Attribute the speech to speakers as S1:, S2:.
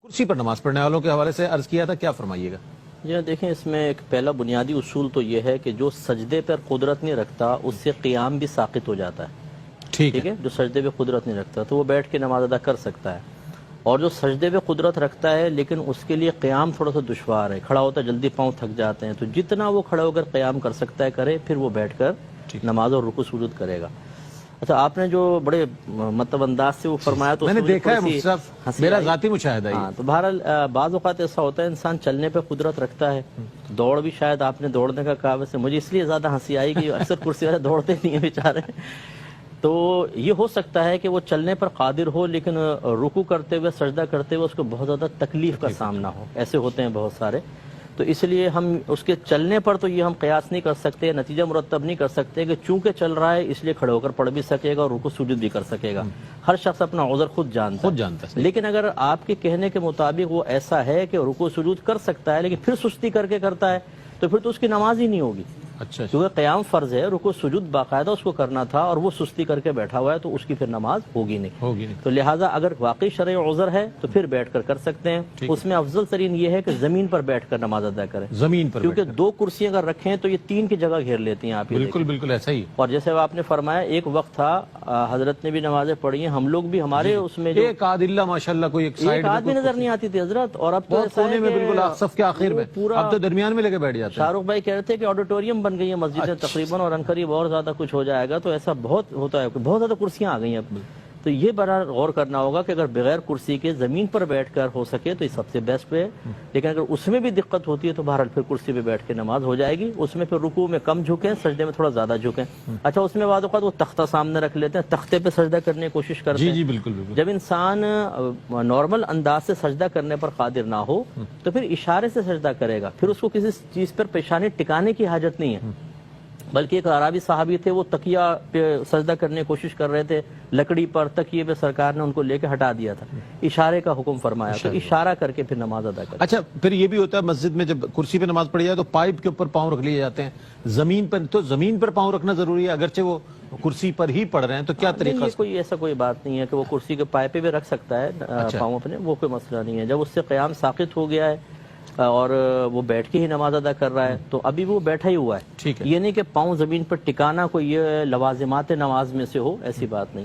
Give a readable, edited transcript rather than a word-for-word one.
S1: کرسی پر نماز پڑھنے والوں کے حوالے سے عرض کیا تھا، کیا فرمائیے گا؟
S2: جی دیکھیں، اس میں ایک پہلا بنیادی اصول تو یہ ہے کہ جو سجدے پر قدرت نہیں رکھتا اس سے قیام بھی ساقط ہو جاتا ہے۔ ٹھیک ہے، جو سجدے پہ قدرت نہیں رکھتا تو وہ بیٹھ کے نماز ادا کر سکتا ہے، اور جو سجدے پہ قدرت رکھتا ہے لیکن اس کے لیے قیام تھوڑا سا دشوار ہے، کھڑا ہوتا ہے جلدی پاؤں تھک جاتے ہیں، تو جتنا وہ کھڑا ہو کر قیام کر سکتا ہے کرے، پھر وہ بیٹھ کر نماز اور رکوع سجود کرے گا۔ اچھا، آپ نے جو بڑے مطلب انداز سے وہ فرمایا تو
S1: میں نے دیکھا ہے مفتی صاحب، میرا ذاتی مشاہدہ ہے۔
S2: ہاں، تو بہرحال بعض اوقات ایسا ہوتا ہے انسان چلنے پہ قدرت رکھتا ہے، دوڑ بھی شاید آپ نے دوڑنے کا کہا، ویسے مجھے اس لیے زیادہ ہنسی آئی کہ اکثر کرسی والے دوڑتے نہیں ہیں بیچارے، تو یہ ہو سکتا ہے کہ وہ چلنے پر قادر ہو لیکن رکوع کرتے ہوئے سجدہ کرتے ہوئے اس کو بہت زیادہ تکلیف کا سامنا ہو، ایسے ہوتے ہیں بہت سارے، تو اس لیے ہم اس کے چلنے پر تو یہ ہم قیاس نہیں کر سکتے، نتیجہ مرتب نہیں کر سکتے کہ چونکہ چل رہا ہے اس لیے کھڑے ہو کر پڑھ بھی سکے گا اور رکوع سجود بھی کر سکے گا۔ ہر شخص اپنا عذر خود جانتا ہے، لیکن اگر آپ کے کہنے کے مطابق وہ ایسا ہے کہ رکوع سجود کر سکتا ہے لیکن پھر سستی کر کے کرتا ہے تو پھر تو اس کی نماز ہی نہیں ہوگی۔ اچھا، کیونکہ قیام فرض ہے، رکوع سجود باقاعدہ اس کو کرنا تھا اور وہ سستی کر کے بیٹھا ہوا ہے تو اس کی پھر نماز ہوگی نہیں۔ تو لہٰذا اگر واقعی شرعی عذر ہے تو پھر بیٹھ کر سکتے ہیں، اس میں افضل ترین یہ ہے کہ زمین پر بیٹھ کر نماز ادا کریں، زمین پر، کیونکہ دو کرسیاں اگر رکھیں تو یہ تین کی جگہ گھیر لیتی ہیں۔ آپ
S1: بالکل ایسا ہی،
S2: اور جیسے آپ نے فرمایا ایک وقت تھا حضرت نے بھی نمازیں پڑھی ہیں، ہم لوگ بھی، ہمارے اس میں
S1: ایک آدھ ماشاءاللہ کوئی ایک
S2: آدمی نظر نہیں آتی تھی حضرت، اور اب تو
S1: کونے میں بالکل صف کے آخر میں، اب تو درمیان میں لے کے بیٹھ جاتے ہیں۔
S2: شاہ رخ بھائی کہہ رہے تھے کہ آڈیٹوریم بن گئی ہے مسجد تقریباً، اور عنقریب اور زیادہ کچھ ہو جائے گا، تو ایسا بہت ہوتا ہے، بہت زیادہ کرسیاں آ گئی ہیں اب، تو یہ بڑا غور کرنا ہوگا کہ اگر بغیر کرسی کے زمین پر بیٹھ کر ہو سکے تو یہ سب سے بیسٹ ہے، لیکن اگر اس میں بھی دقت ہوتی ہے تو بہرحال پھر کرسی پہ بیٹھ کے نماز ہو جائے گی، اس میں پھر رکوع میں کم جھکیں، سجدے میں تھوڑا زیادہ جھکیں۔ اچھا، اس میں بعض اوقات وہ تختہ سامنے رکھ لیتے ہیں، تختے پہ سجدہ کرنے کی کوشش کرتے ہیں۔
S1: جی بالکل۔
S2: جب انسان نارمل انداز سے سجدہ کرنے پر قادر نہ ہو تو پھر اشارے سے سجدہ کرے گا، پھر اس کو کسی چیز پر پیشانی ٹکانے کی حاجت نہیں ہے، بلکہ ایک عربی صحابی تھے، وہ تکیہ پہ سجدہ کرنے کی کوشش کر رہے تھے، لکڑی پر تکیے پہ سرکار نے ان کو لے کے ہٹا دیا تھا، اشارے کا حکم فرمایا، تو اشارہ کر کے پھر نماز ادا کریں۔
S1: اچھا، پھر یہ بھی ہوتا ہے مسجد میں جب کرسی پہ نماز پڑھی جائے تو پائپ کے اوپر پاؤں رکھ لیے جاتے ہیں، زمین پر، تو زمین پر پاؤں رکھنا ضروری ہے اگرچہ وہ کرسی پر ہی پڑھ رہے ہیں، تو کیا طریقہ؟
S2: کوئی ایسا کوئی بات نہیں ہے کہ وہ کرسی کے پائے پہ بھی رکھ سکتا ہے پاؤں اپنے، وہ کوئی مسئلہ نہیں ہے۔ جب اس سے قیام ساقط ہو گیا ہے اور وہ بیٹھ کے ہی نماز ادا کر رہا ہے تو ابھی وہ بیٹھا ہی ہوا ہے، یہ نہیں کہ پاؤں زمین پر ٹکانا کوئی یہ لوازمات نماز میں سے ہو، ایسی بات نہیں۔